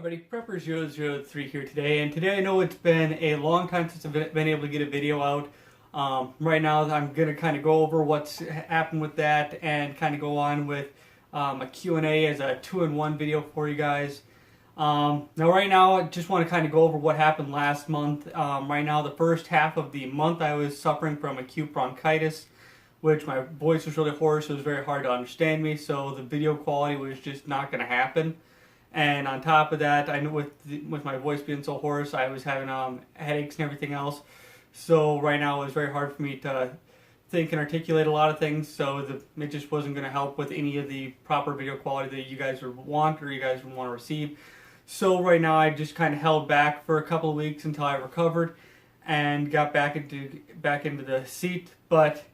everybody, Prepper003 here today, and today I know it's been a long time since I've been able to get a video out. Right now I'm going to kind of go over what's happened with that and kind of go on with a Q&A as a two-in-one video for you guys. Now right now I just want to kind of go over what happened last month. Right now the first half of the month I was suffering from acute bronchitis, which my voice was really hoarse, so it was very hard to understand me, so the video quality was just not going to happen. And on top of that, I know with my voice being so hoarse, I was having headaches and everything else. So right now it was very hard for me to think and articulate a lot of things. So it just wasn't going to help with any of the proper video quality that you guys would want or you guys would want to receive. So right now I just kind of held back for a couple of weeks until I recovered and got back into the seat. But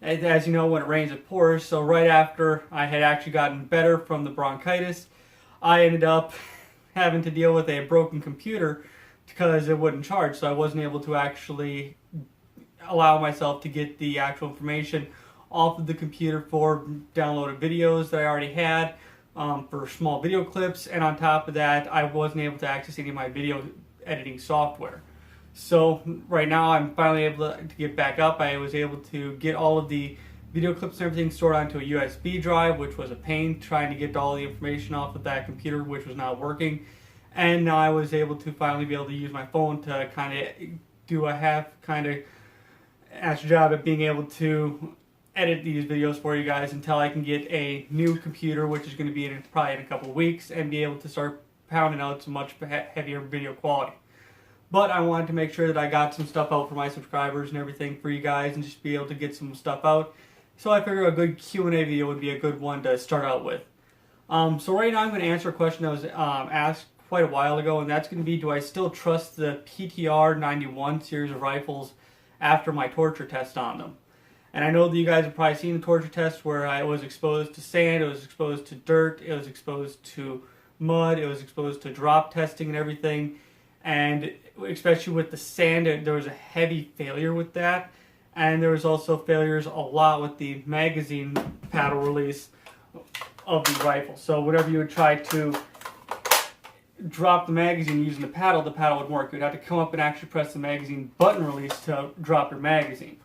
as you know, when it rains it pours. So right after I had actually gotten better from the bronchitis, I ended up having to deal with a broken computer because it wouldn't charge, so I wasn't able to actually allow myself to get the actual information off of the computer for downloaded videos that I already had, for small video clips, and on top of that, I wasn't able to access any of my video editing software. So right now I'm finally able to get back up. I was able to get all of the video clips and everything stored onto a USB drive, which was a pain trying to get all the information off of that computer, which was not working. And now I was able to finally be able to use my phone to kind of do a half-assed job at being able to edit these videos for you guys until I can get a new computer, which is going to be probably in a couple of weeks, and be able to start pounding out some much heavier video quality. But I wanted to make sure that I got some stuff out for my subscribers and everything for you guys and just be able to get some stuff out. So I figured a good Q&A video would be a good one to start out with. So right now I'm going to answer a question that was asked quite a while ago, and that's going to be, do I still trust the PTR 91 series of rifles after my torture test on them? And I know that you guys have probably seen the torture test where I was exposed to sand, it was exposed to dirt, it was exposed to mud, it was exposed to drop testing and everything. And especially with the sand, there was a heavy failure with that. And there was also failures a lot with the magazine paddle release of the rifle. So whenever you would try to drop the magazine using the paddle wouldn't work. You'd have to come up and actually press the magazine button release to drop your magazine.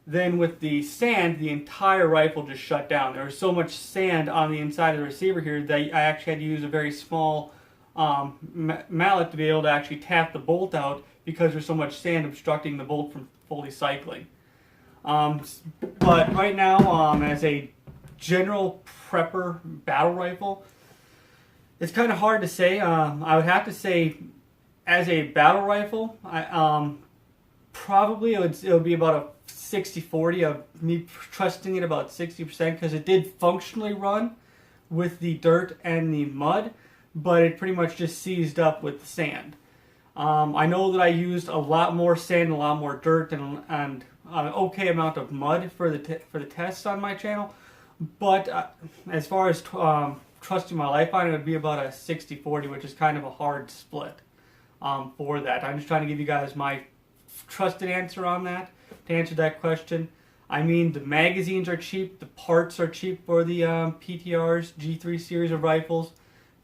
Then with the sand, the entire rifle just shut down. There was so much sand on the inside of the receiver here that I actually had to use a very small mallet to be able to actually tap the bolt out because there's so much sand obstructing the bolt from fully cycling. But right now, as a general prepper battle rifle, it's kind of hard to say. I would have to say, as a battle rifle, probably it would be about a 60-40 of me trusting it about 60% because it did functionally run with the dirt and the mud, but it pretty much just seized up with the sand. I know that I used a lot more sand, a lot more dirt, and an okay amount of mud for the tests on my channel. But as far as trusting my life on it, would be about a 60-40, which is kind of a hard split for that. I'm just trying to give you guys my trusted answer on that, to answer that question. I mean, the magazines are cheap, the parts are cheap for the PTR's G3 series of rifles.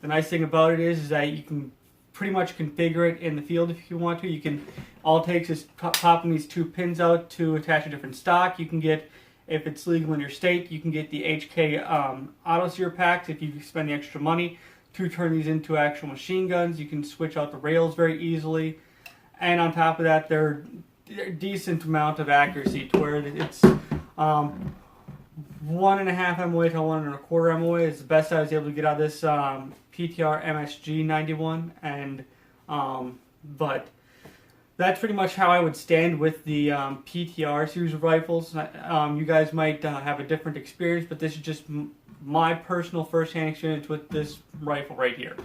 The nice thing about it is that you can pretty much configure it in the field if you want to. You can, all it takes is popping these two pins out to attach a different stock. You can get, if it's legal in your state, you can get the HK auto sear packs if you spend the extra money to turn these into actual machine guns. You can switch out the rails very easily. And on top of that, they're a decent amount of accuracy to where it's 1.5 MOA to 1.25 MOA is the best I was able to get out of this PTR MSG 91, and but that's pretty much how I would stand with the PTR series of rifles. You guys might have a different experience, but this is just my personal first-hand experience with this rifle right here.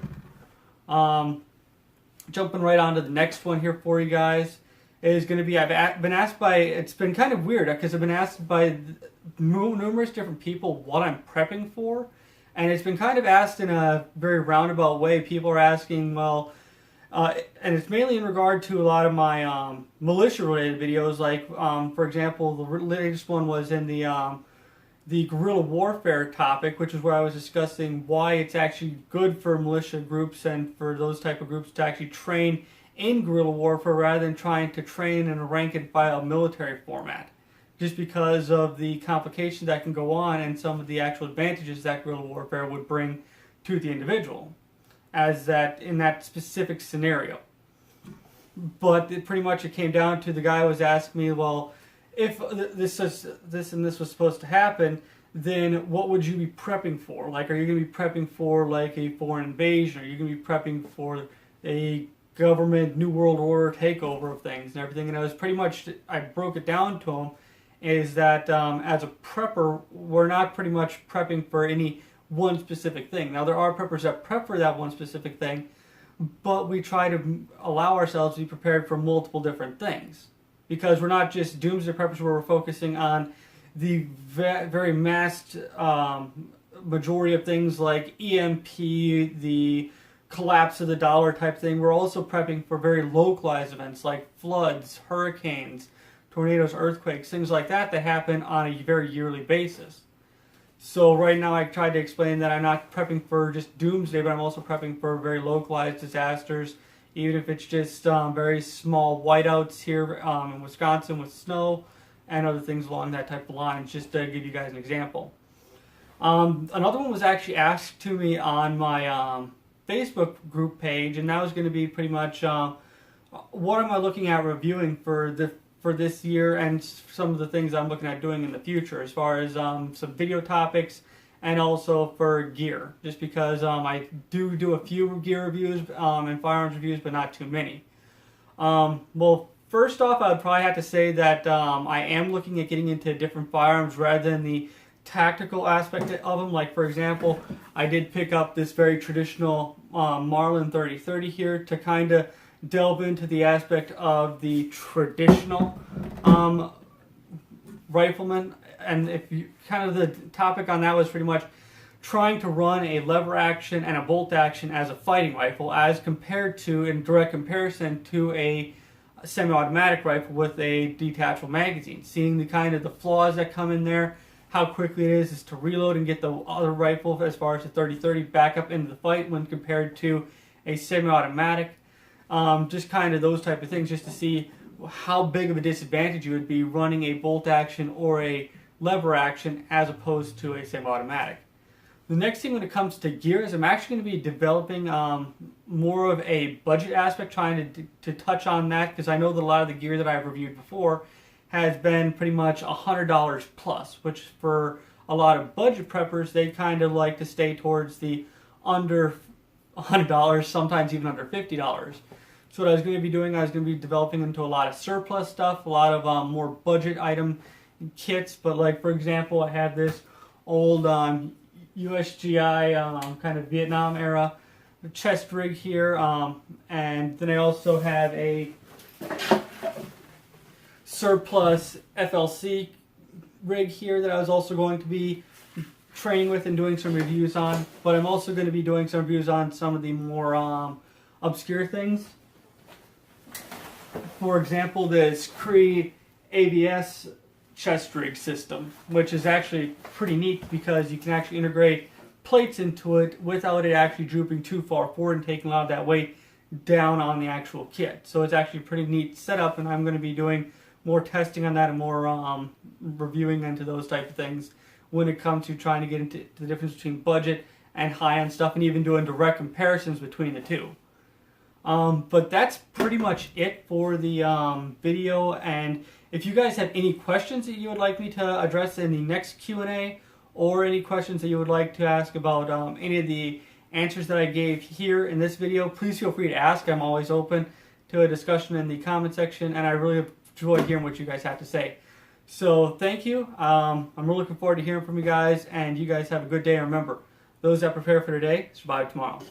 Jumping right on to the next one here for you guys is going to be, I've been asked by, it's been kind of weird because I've been asked by numerous different people what I'm prepping for, and it's been kind of asked in a very roundabout way. People are asking, well, and it's mainly in regard to a lot of my militia related videos, like for example, the latest one was in the the guerrilla warfare topic, which is where I was discussing why it's actually good for militia groups and for those type of groups to actually train in guerrilla warfare rather than trying to train in a rank and file military format. Just because of the complications that can go on and some of the actual advantages that guerrilla warfare would bring to the individual as that in that specific scenario. But it came down to the guy was asking me, well, if this and this was supposed to happen, then what would you be prepping for? Like, are you going to be prepping for like a foreign invasion? Are you going to be prepping for a government New World Order takeover of things and everything? And I broke it down to him, is that as a prepper, we're not pretty much prepping for any one specific thing. Now, there are preppers that prep for that one specific thing, but we try to allow ourselves to be prepared for multiple different things. Because we're not just doomsday preppers where we're focusing on the very massed majority of things like EMP, the collapse of the dollar type thing. We're also prepping for very localized events like floods, hurricanes, tornadoes, earthquakes, things like that happen on a very yearly basis. So right now I tried to explain that I'm not prepping for just doomsday, but I'm also prepping for very localized disasters, even if it's just very small whiteouts here in Wisconsin with snow and other things along that type of lines, just to give you guys an example. Another one was actually asked to me on my Facebook group page, and that was going to be pretty much what am I looking at reviewing for this year and some of the things I'm looking at doing in the future as far as some video topics and also for gear, just because I do a few gear reviews and firearms reviews, but not too many. Well, first off, I would probably have to say that I am looking at getting into different firearms rather than the tactical aspect of them. Like, for example, I did pick up this very traditional Marlin 3030 here to kind of delve into the aspect of the traditional rifleman. And if you kind of the topic on that was pretty much trying to run a lever action and a bolt action as a fighting rifle, as compared to, in direct comparison to a semi-automatic rifle with a detachable magazine. Seeing the kind of the flaws that come in there, how quickly it is to reload and get the other rifle as far as the 30-30 back up into the fight when compared to a semi-automatic. Just kind of those type of things, just to see how big of a disadvantage you would be running a bolt action or a lever action as opposed to a semi-automatic. The next thing when it comes to gear is I'm actually going to be developing more of a budget aspect, trying to touch on that, because I know that a lot of the gear that I've reviewed before has been pretty much $100 plus, which for a lot of budget preppers, they kind of like to stay towards the under $100, sometimes even under $50. So what I was going to be doing, I was going to be developing into a lot of surplus stuff, a lot of more budget item kits. But like, for example, I have this old USGI kind of Vietnam era chest rig here, and then I also have a surplus FLC rig here that I was also going to be training with and doing some reviews on. But I'm also going to be doing some reviews on some of the more obscure things. For example, this Cree ABS chest rig system, which is actually pretty neat because you can actually integrate plates into it without it actually drooping too far forward and taking a lot of that weight down on the actual kit. So it's actually a pretty neat setup, and I'm going to be doing more testing on that and more reviewing into those type of things when it comes to trying to get into the difference between budget and high-end stuff, and even doing direct comparisons between the two. But that's pretty much it for the video, and if you guys have any questions that you would like me to address in the next Q&A, or any questions that you would like to ask about any of the answers that I gave here in this video, please feel free to ask. I'm always open to a discussion in the comment section, and I really enjoy hearing what you guys have to say. So thank you. I'm really looking forward to hearing from you guys, and you guys have a good day. And remember, those that prepare for today survive tomorrow.